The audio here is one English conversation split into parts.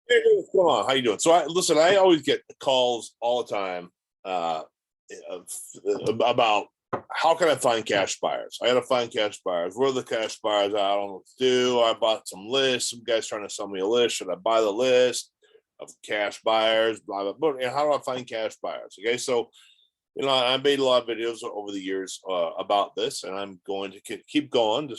Hey, what's going on? How you doing? So I always get calls all the time uh, about how can I find cash buyers? I got to find cash buyers. Where are the cash buyers? I don't know what to do. I bought some lists. Some guys trying to sell me a list. Should I buy the list of cash buyers? Blah blah blah. And how do I find cash buyers? Okay, so I made a lot of videos over the years about this, and I'm going to keep going.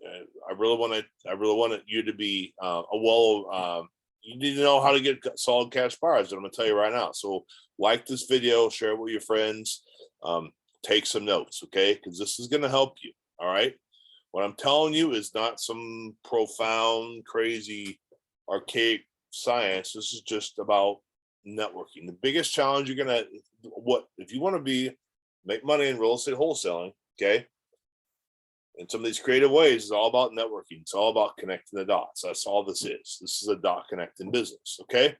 I really want to. I really want you to be a well. You need to know how to get solid cash buyers. That I'm going to tell you right now. So, like this video, share it with your friends. Take some notes, okay? Because this is going to help you. All right. What I'm telling you is not some profound, crazy, archaic science. This is just about networking. The biggest challenge you're gonna what if you want to make money in real estate wholesaling, okay? In some of these creative ways, it's all about networking. It's all about connecting the dots. That's all this is. This is a dot connecting business, okay?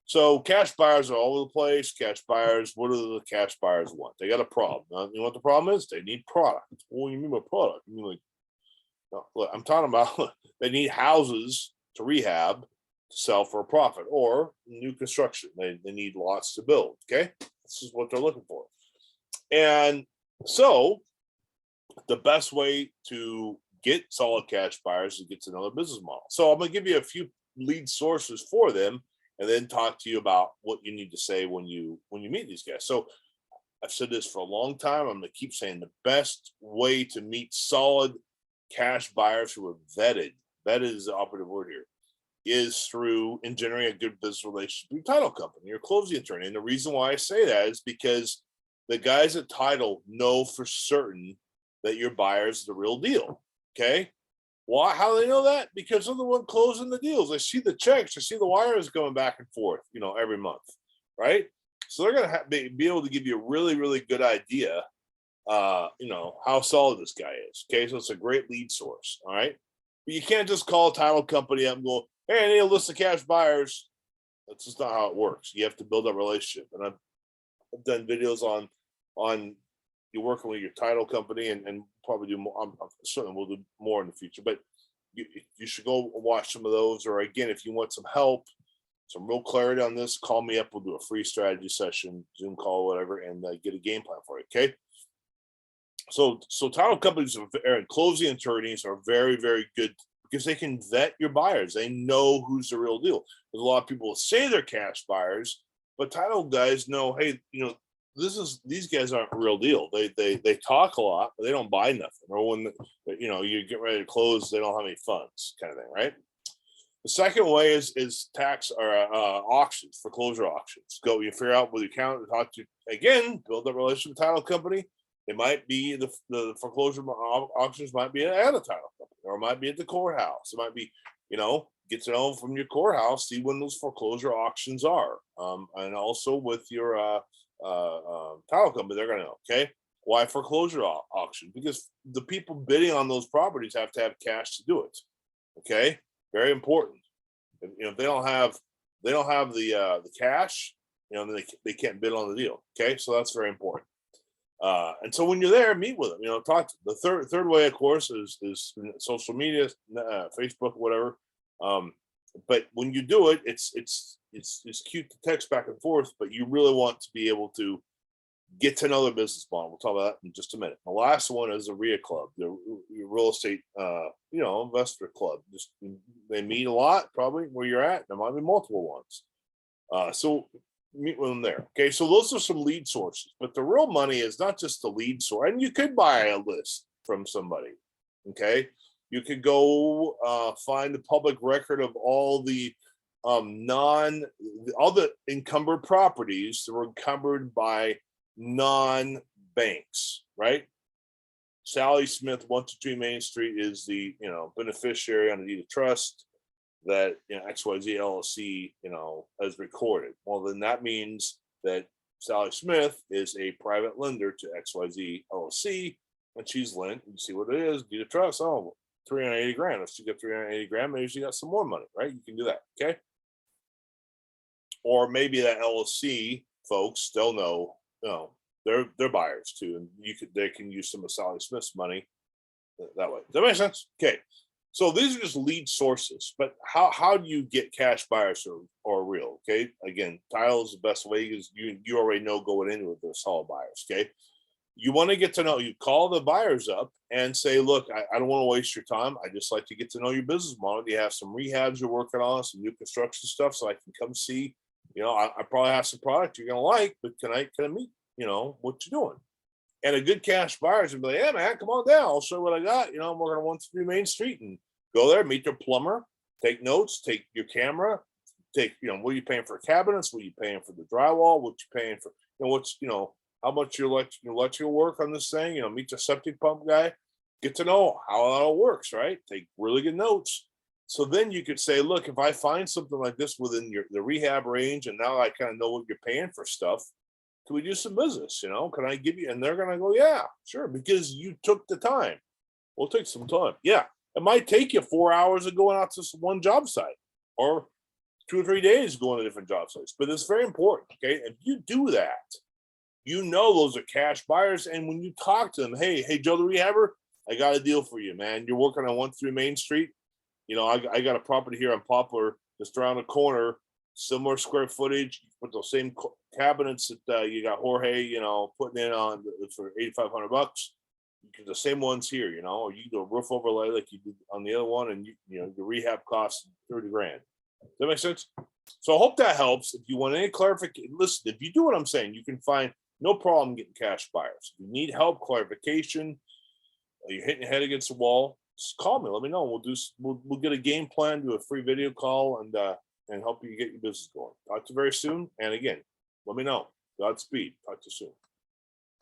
So cash buyers are all over the place. Cash buyers, what do the cash buyers want? They got a problem. You know what the problem is? They need product. What do you mean by product? You mean like, no, look, I'm talking about they need houses to rehab to sell for a profit or new construction. They need lots to build. Okay. This is what they're looking for. And so the best way to get solid cash buyers is to get to another business model. So I'm going to give you a few lead sources for them and then talk to you about what you need to say when you meet these guys. So I've said this for a long time. I'm going to keep saying the best way to meet solid cash buyers who are vetted is the operative word here, is through engineering a good business relationship with your title company, your closing attorney. And the reason why I say that is because the guys at title know for certain that your buyer is the real deal. Okay. Why? How do they know that? Because they're the one closing the deals. They see the checks, they see the wires going back and forth, every month, right? So they're going to be able to give you a really, really good idea, how solid this guy is. Okay, so it's a great lead source. All right, but you can't just call a title company up and go, "Hey, I need a list of cash buyers." That's just not how it works. You have to build a relationship, and I've done videos on you working with your title company, and probably do more. I'm certainly will do more in the future, but you should go watch some of those. Or again, if you want some help, some real clarity on this, call me up. We'll do a free strategy session, Zoom call, whatever, and get a game plan for you. Okay. So title companies and closing attorneys are very, very good because they can vet your buyers. They know who's the real deal. There's a lot of people say they're cash buyers, but title guys know, hey, these guys aren't a real deal. They talk a lot, but they don't buy nothing. Or when you get ready to close, they don't have any funds, kind of thing, right? The second way is tax or auctions, foreclosure auctions. You figure out with your accountant, talk to again, build a relationship with the title company. It might be the foreclosure auctions might be at a title company, or it might be at the courthouse. It might be, get to know from your courthouse, see when those foreclosure auctions are, and also with your title company, they're going to know. Okay, why foreclosure auction? Because the people bidding on those properties have to have cash to do it. Okay, very important. If they don't have the cash, then they can't bid on the deal. Okay, so that's very important. And so when you're there, meet with them. Talk to them. The third way, of course, is social media, Facebook, whatever. But when you do it, it's cute to text back and forth, but you really want to be able to get to know their business model. We'll talk about that in just a minute. The last one is the RIA club, the real estate, investor club. They meet a lot, probably where you're at. There might be multiple ones. So meet with them there. Okay, so those are some lead sources, but the real money is not just the lead source. And you could buy a list from somebody. Okay, you could go find the public record of all the encumbered properties that were encumbered by non-banks, right? Sally Smith, 123 Main Street, is the beneficiary on the deed of trust that XYZ LLC has recorded. Well, then that means that Sally Smith is a private lender to XYZ LLC, and she's lent. You see what it is, deed of trust. Oh, 380 grand. If she got 380 grand, maybe she got some more money, right? You can do that, okay? Or maybe that LLC folks still know, they're buyers too, and they can use some of Sally Smith's money that way. Does that make sense? Okay. So these are just lead sources, but how do you get cash buyers or real? Okay. Again, title is the best way because you already know going into it, they're solid buyers. Okay. You want to get to know, you call the buyers up and say, look, I don't want to waste your time. I just like to get to know your business model. Do you have some rehabs you're working on, some new construction stuff so I can come see, I probably have some product you're going to like, but can I meet, what you're doing? And a good cash buyers would be like, yeah, man, come on down. I'll show you what I got. I'm working on 123 Main Street, and go there, meet their plumber, take notes, take your camera, take, what are you paying for cabinets? What are you paying for the drywall? What you paying for, how much your electrical work on this thing, meet the septic pump guy, get to know how it all works, right? Take really good notes. So then you could say, look, if I find something like this within the rehab range, and now I kind of know what you're paying for stuff, can we do some business? Can I give you? And they're going to go, yeah, sure. Because you took the time. We'll take some time. Yeah. It might take you 4 hours of going out to one job site, or 2 or 3 days going to different job sites, but it's very important. Okay. If you do that, those are cash buyers. And when you talk to them, hey, Joe the rehabber, I got a deal for you, man. You're working on 123 Main Street. I got a property here on Poplar just around the corner, similar square footage, put those same cabinets that you got Jorge, putting in on for $8,500. The same ones here, or you do a roof overlay like you did on the other one, and the rehab costs 30 grand. Does that make sense? So I hope that helps. If you want any clarification, listen, if you do what I'm saying, you can find no problem getting cash buyers. If you need help, clarification, you're hitting your head against the wall, just call me. Let me know. We'll get a game plan, do a free video call, and help you get your business going. Talk to you very soon. And again, let me know. Godspeed. Talk to you soon.